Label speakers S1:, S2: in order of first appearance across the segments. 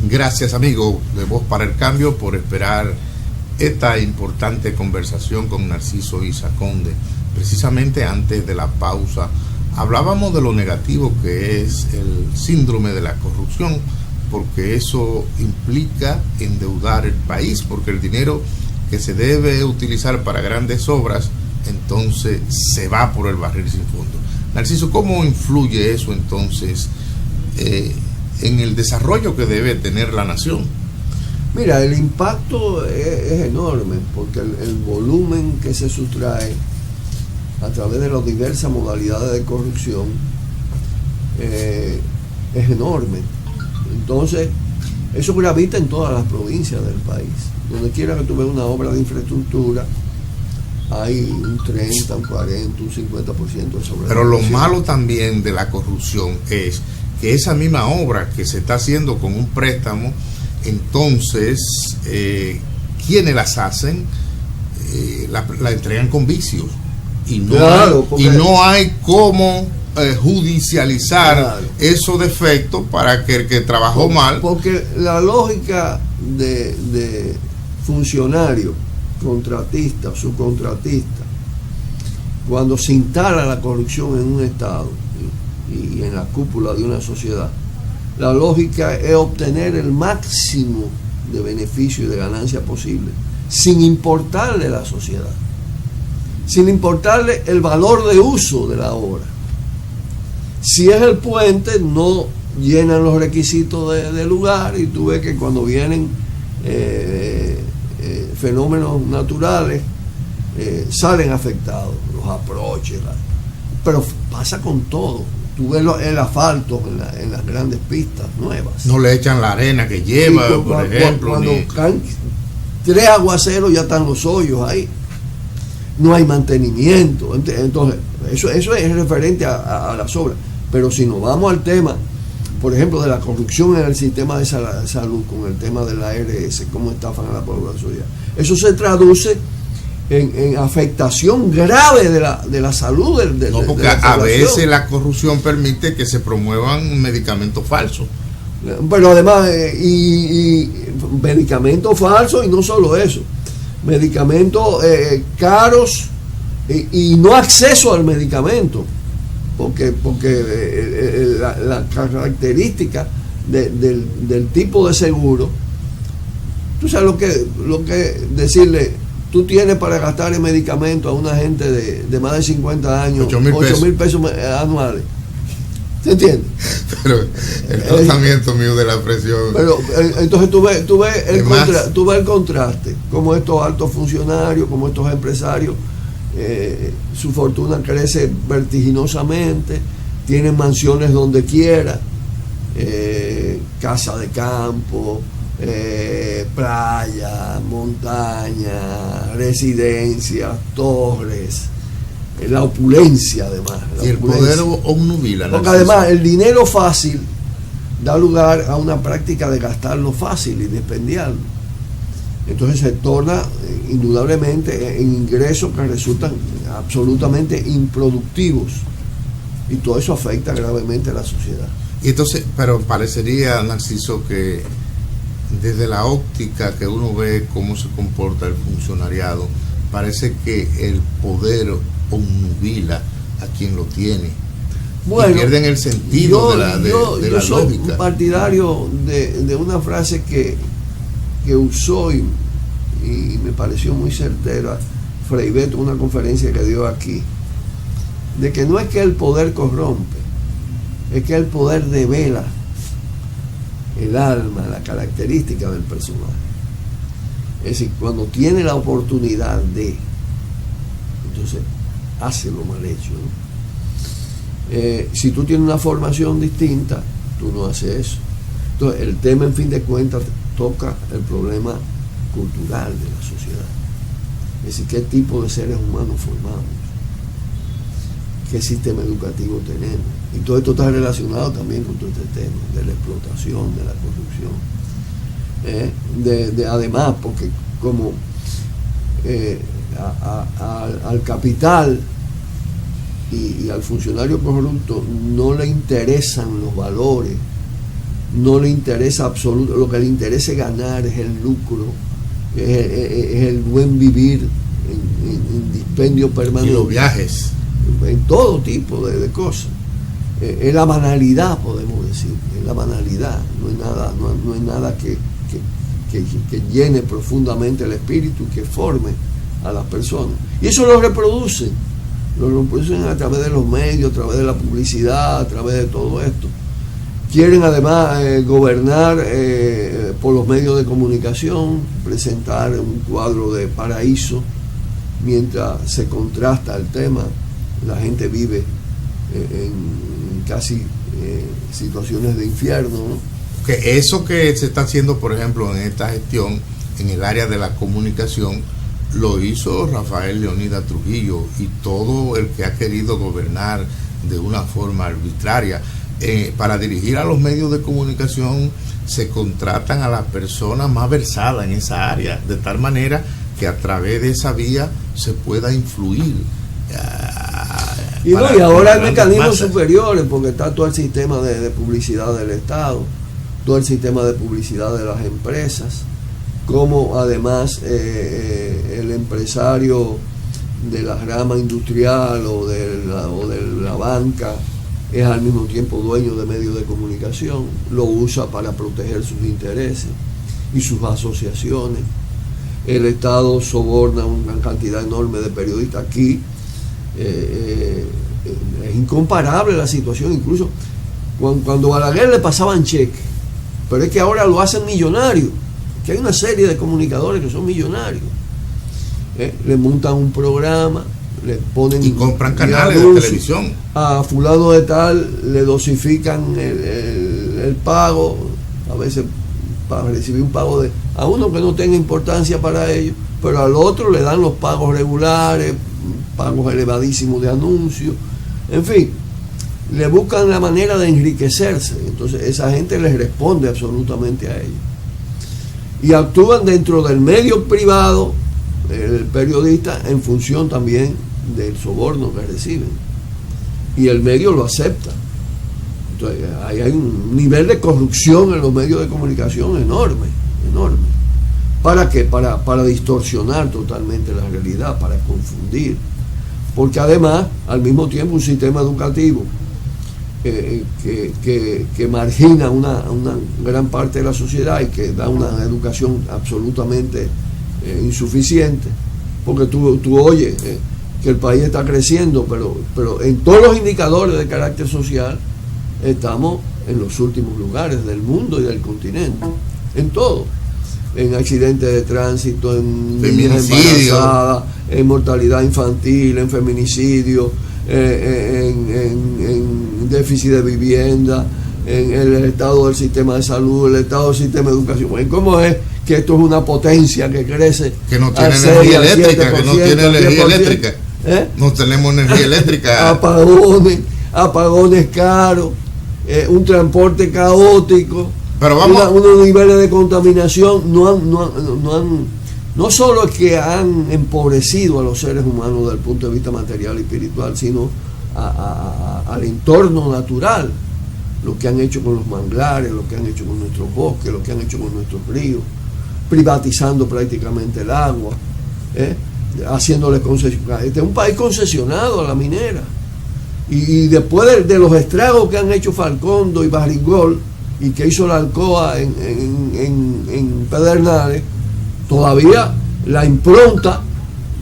S1: Gracias, amigo de Voz para el Cambio, por esperar esta importante conversación con Narciso Isa Conde. Precisamente antes de la pausa hablábamos de lo negativo que es el síndrome de la corrupción, porque eso implica endeudar el país, porque el dinero que se debe utilizar para grandes obras entonces se va por el barril sin fondo. Narciso, ¿cómo influye eso entonces en el desarrollo que debe tener la nación?
S2: Mira, el impacto es enorme, porque el volumen que se sustrae a través de las diversas modalidades de corrupción es enorme. Entonces, eso gravita en todas las provincias del país. Donde quiera que tú veas una obra de infraestructura, hay un 30, un 40, un 50% de sobre.
S1: Pero lo malo también de la corrupción es que esa misma obra que se está haciendo con un préstamo, entonces quienes las hacen la entregan con vicios y no hay cómo judicializar esos defectos para que el que trabajó mal.
S2: Porque la lógica de funcionario, contratista, subcontratista, cuando se instala la corrupción en un estado y en la cúpula de una sociedad, la lógica es obtener el máximo de beneficio y de ganancia posible, sin importarle la sociedad, sin importarle el valor de uso de la obra. Si es el puente, no llenan los requisitos del lugar, y tú ves que cuando vienen fenómenos naturales salen afectados, los aproches, pero pasa con todo. Tú ves el asfalto en las grandes pistas nuevas.
S1: No le echan la arena que lleva, por ejemplo.
S2: Cuando caen 3 aguaceros ya están los hoyos ahí. No hay mantenimiento. Entonces, eso es referente a las obras. Pero si nos vamos al tema, por ejemplo, de la corrupción en el sistema de salud, con el tema de la ARS, cómo estafan a la población, eso se traduce en afectación grave de la salud del
S1: no, porque a veces la corrupción permite que se promuevan medicamentos falsos.
S2: Pero además, y medicamentos falsos, y no solo eso, medicamentos caros y no acceso al medicamento, porque la característica del tipo de seguro, tú sabes lo que decirle, tú tienes para gastar en medicamentos a una gente de más de 50 años 8,000 pesos anuales. ¿Se entiende?
S1: Pero el tratamiento mío de la presión.
S2: Pero entonces tú ves el contraste, como estos altos funcionarios, como estos empresarios, su fortuna crece vertiginosamente, tienen mansiones donde quiera, casa de campo, playa, montaña, residencias, torres, la opulencia además.
S1: Y el poder obnubila.
S2: Porque además el dinero fácil da lugar a una práctica de gastarlo fácil y de expendiarlo. Entonces se torna indudablemente en ingresos que resultan absolutamente improductivos, y todo eso afecta gravemente a la sociedad.
S1: Y entonces, pero parecería, Narciso, que desde la óptica que uno ve cómo se comporta el funcionariado, parece que el poder obnubila a quien lo tiene. Bueno, y pierden el sentido de la lógica. Yo soy un
S2: partidario de una frase que usó y me pareció muy certera Frei Beto en una conferencia que dio aquí, de que no es que el poder corrompe, es que el poder devela el alma, la característica del personaje. Es decir, cuando tiene la oportunidad de, entonces hace lo mal hecho, ¿no? Si tú tienes una formación distinta, tú no haces eso. Entonces el tema, en fin de cuentas, toca el problema cultural de la sociedad. Es decir, qué tipo de seres humanos formamos, qué sistema educativo tenemos. Y todo esto está relacionado también con todo este tema de la explotación, de la corrupción. Además, porque como al capital y al funcionario corrupto no le interesan los valores no le interesa absoluto, lo que le interesa es ganar, es el lucro, es el buen vivir en dispendio permanente.
S1: Y los viajes.
S2: En todo tipo de cosas. Es la banalidad, podemos decir, es la banalidad, no hay nada que llene profundamente el espíritu y que forme a las personas. Y eso lo reproducen a través de los medios, a través de la publicidad, a través de todo esto. Quieren además gobernar por los medios de comunicación, presentar un cuadro de paraíso, mientras se contrasta el tema, la gente vive en casi situaciones de infierno, ¿no?
S1: Que eso que se está haciendo, por ejemplo, en esta gestión, en el área de la comunicación, lo hizo Rafael Leónidas Trujillo y todo el que ha querido gobernar de una forma arbitraria. Para dirigir a los medios de comunicación se contratan a las personas más versadas en esa área, de tal manera que a través de esa vía se pueda influir.
S2: Y ahora hay mecanismos superiores, porque está todo el sistema de publicidad del Estado, todo el sistema de publicidad de las empresas, como además el empresario de la rama industrial o de la banca es al mismo tiempo dueño de medios de comunicación, lo usa para proteger sus intereses y sus asociaciones. El Estado soborna una cantidad enorme de periodistas. Aquí es incomparable la situación, incluso cuando Balaguer le pasaban cheques, pero es que ahora lo hacen millonario, que hay una serie de comunicadores que son millonarios, le montan un programa, le ponen
S1: y compran canales de televisión,
S2: a fulano de tal le dosifican el pago, a veces para recibir un pago a uno que no tenga importancia para ellos, pero al otro le dan los pagos regulares, pagos elevadísimos de anuncios, en fin, le buscan la manera de enriquecerse. Entonces esa gente les responde absolutamente a ellos y actúan dentro del medio privado, el periodista, en función también del soborno que reciben, y el medio lo acepta. Entonces ahí hay un nivel de corrupción en los medios de comunicación enorme. ¿Para qué? Para distorsionar totalmente la realidad, para confundir, porque además al mismo tiempo un sistema educativo que margina una gran parte de la sociedad y que da una educación absolutamente insuficiente, porque tú oyes que el país está creciendo, pero en todos los indicadores de carácter social estamos en los últimos lugares del mundo y del continente, en todo, en accidentes de tránsito, en niñas embarazadas, en mortalidad infantil, en feminicidio, en déficit de vivienda, en el estado del sistema de salud, el estado del sistema de educación. ¿Cómo es que esto es una potencia que crece?
S1: Que no tiene energía eléctrica, que no tiene energía eléctrica. No tenemos energía eléctrica. Apagones caros, un transporte caótico, pero unos niveles de contaminación no solo es que han empobrecido a los seres humanos desde el punto de vista material y espiritual, sino al entorno natural, lo que han hecho con los manglares, lo que han hecho con nuestros bosques, lo que han hecho con nuestros ríos, privatizando prácticamente el agua, haciéndole concesionar. Este es un país concesionado a la minera, y después de los estragos que han hecho Falcondo y Barrigol y que hizo la Alcoa en Pedernales, todavía la impronta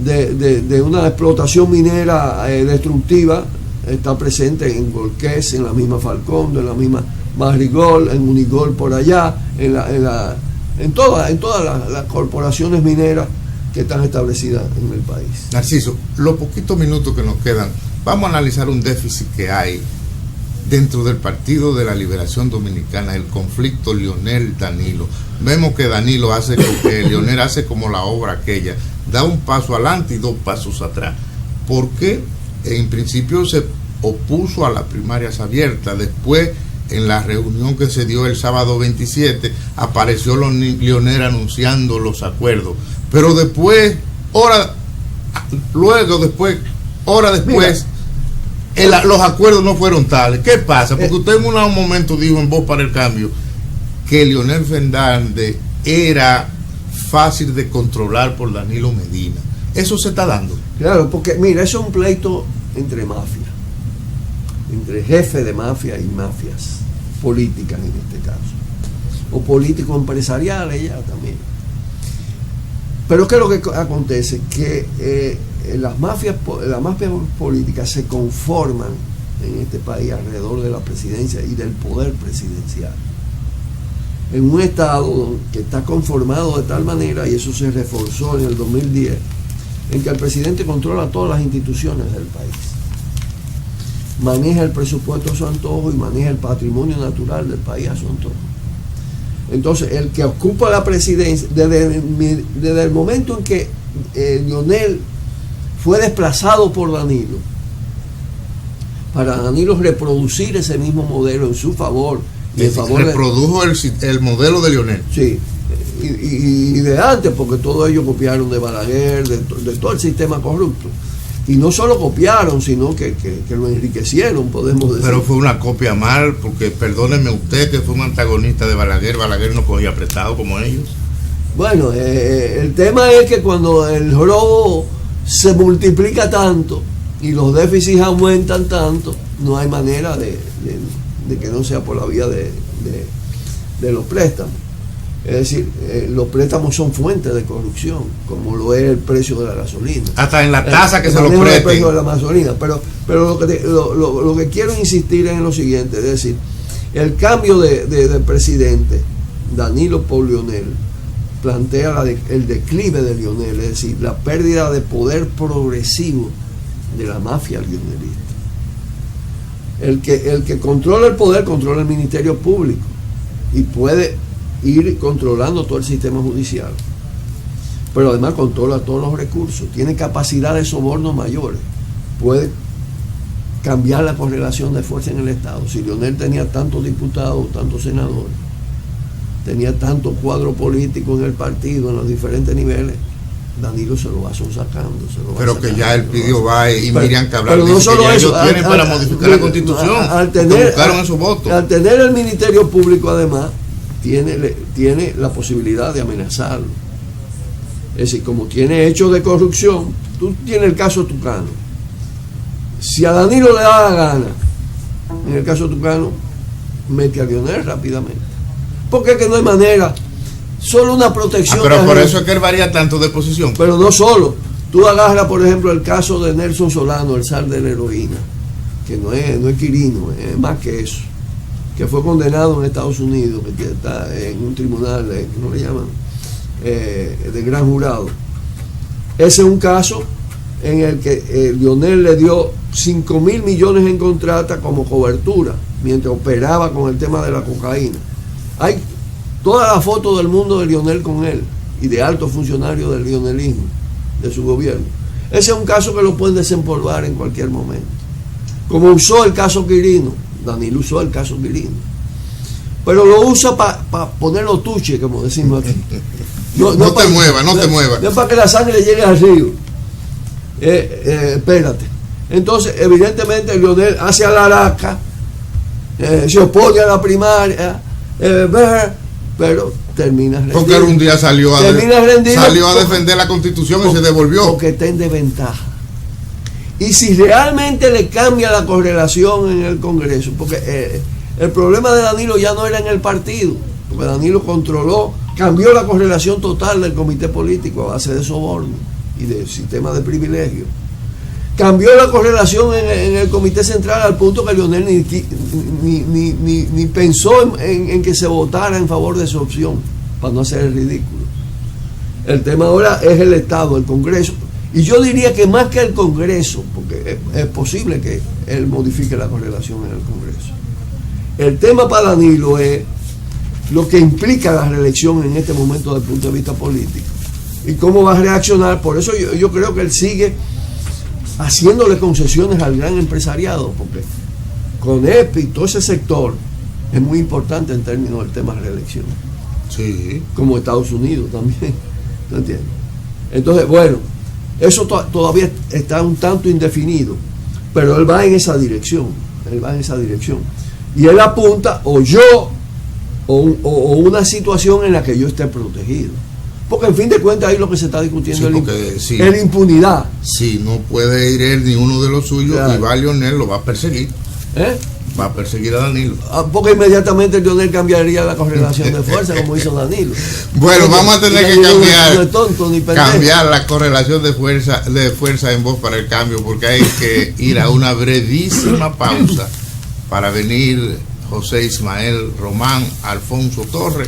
S1: de una explotación minera destructiva está presente en Golqués, en la misma Falcondo, en la misma Barrigol, en Unigol por allá, en todas las corporaciones mineras que están establecidas en el país. Narciso, los poquitos minutos que nos quedan, vamos a analizar un déficit que hay dentro del Partido de la Liberación Dominicana, el conflicto Leonel-Danilo. Vemos que Danilo Leonel hace como la obra aquella, da un paso adelante y 2 pasos atrás. ¿Por qué? En principio se opuso a las primarias abiertas, después en la reunión que se dio el sábado 27 apareció Leonel anunciando los acuerdos, pero después, horas después, los acuerdos no fueron tales. ¿Qué pasa? Porque usted en un momento dijo en Voz para el Cambio que Leonel Fernández era fácil de controlar por Danilo Medina. Eso se está dando.
S2: Claro, porque mira, eso es un pleito entre mafias, entre jefes de mafia y mafias políticas en este caso, o políticos empresariales ya también. Pero ¿qué es lo que acontece? Que las mafias políticas se conforman en este país alrededor de la presidencia y del poder presidencial, en un estado que está conformado de tal manera, y eso se reforzó en el 2010, en que el presidente controla todas las instituciones del país, maneja el presupuesto a su antojo y maneja el patrimonio natural del país a su antojo. Entonces, el que ocupa la presidencia, desde el momento en que Leonel fue desplazado por Danilo, para Danilo reproducir ese mismo modelo en su favor, y en favor
S1: reprodujo el modelo de Leonel.
S2: Sí, y de antes, porque todos ellos copiaron de Balaguer, de todo el sistema corrupto. Y no solo copiaron, sino que lo enriquecieron, podemos decir.
S1: Pero fue una copia mal, porque perdóneme usted que fue un antagonista de Balaguer. Balaguer no cogía prestado como ellos.
S2: Bueno, el tema es que cuando el robo se multiplica tanto y los déficits aumentan tanto, no hay manera de que no sea por la vía de los préstamos. Es decir, los préstamos son fuentes de corrupción, como lo es el precio de la gasolina.
S1: Hasta en la tasa que se lo presten.
S2: El precio de la gasolina. Pero lo que quiero insistir es en lo siguiente, es decir, el cambio de presidente, Danilo por Leonel, plantea el declive de Leonel, es decir, la pérdida de poder progresivo de la mafia leonelista. El que controla el poder controla el Ministerio Público y puede ir controlando todo el sistema judicial, pero además controla todos los recursos, tiene capacidad de soborno mayores, puede cambiar la correlación de fuerza en el Estado. Si Leonel tenía tantos diputados, tantos senadores, tenía tanto cuadro político en el partido, en los diferentes niveles, Danilo se lo va sonsacando.
S1: Pero que ya el pidió y Miriam Cabral
S2: pero no
S1: dice
S2: solo
S1: que
S2: eso,
S1: ellos tienen para modificar la Constitución, buscaron esos votos.
S2: Al tener el Ministerio Público, además, tiene la posibilidad de amenazarlo. Es decir, como tiene hechos de corrupción, tú tienes el caso Tucano. Si a Danilo le da la gana, en el caso Tucano, mete a Leonel rápidamente. Porque es que no hay manera. Solo una protección.
S1: Pero por eso es que él varía tanto de posición.
S2: Pero no solo. Tú agarras, por ejemplo, el caso de Nelson Solano, el zar de la heroína, que no es Quirino, es más que eso, que fue condenado en Estados Unidos, que está en un tribunal, ¿cómo le llaman? De gran jurado. Ese es un caso en el que Leonel le dio 5.000 millones en contrata como cobertura, mientras operaba con el tema de la cocaína. Hay todas las fotos del mundo de Leonel con él y de altos funcionarios del leonelismo, de su gobierno. Ese es un caso que lo pueden desempolvar en cualquier momento. Como usó el caso Quirino, Danilo usó el caso Quirino, pero lo usa para poner los tuches, como decimos aquí. No
S1: te muevas.
S2: No es para que la sangre llegue al río. Espérate. Entonces, evidentemente, Leonel hace a la araca, se opone a la primaria, pero termina rendido.
S1: Porque un día salió a defender la Constitución y se devolvió.
S2: Porque está en desventaja. Y si realmente le cambia la correlación en el Congreso, porque el problema de Danilo ya no era en el partido, porque Danilo cambió la correlación total del comité político a base de soborno y de sistema de privilegio. Cambió la correlación en el comité central al punto que Leonel ni pensó en que se votara en favor de su opción, para no hacer el ridículo. El tema ahora es el Estado, el Congreso. Y yo diría que más que el Congreso, porque es posible que él modifique la correlación en el Congreso. El tema para Danilo es lo que implica la reelección en este momento desde el punto de vista político. Y cómo va a reaccionar. Por eso yo creo que él sigue haciéndole concesiones al gran empresariado, porque con EPI, todo ese sector, es muy importante en términos del tema de reelección.
S1: Sí.
S2: Como Estados Unidos también. ¿No entiendes? Entonces, bueno, eso todavía está un tanto indefinido, pero él va en esa dirección. Y él apunta, o yo, o una situación en la que yo esté protegido. Porque en fin de cuentas ahí lo que se está discutiendo es la impunidad.
S1: Si no puede ir él ni uno de los suyos, claro, y va Leonel, lo va a perseguir. Va a perseguir a Danilo.
S2: Porque inmediatamente Leonel cambiaría la correlación de fuerza como hizo Danilo.
S1: Bueno, vamos a tener que cambiar la correlación de fuerza en Voz para el Cambio, porque hay que ir a una brevísima pausa para venir José Ismael Román, Alfonso Torres,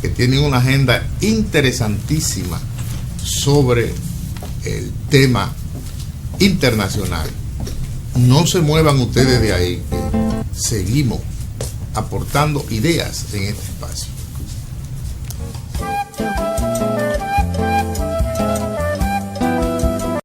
S1: que tienen una agenda interesantísima sobre el tema internacional. No se muevan ustedes de ahí, que seguimos aportando ideas en este espacio.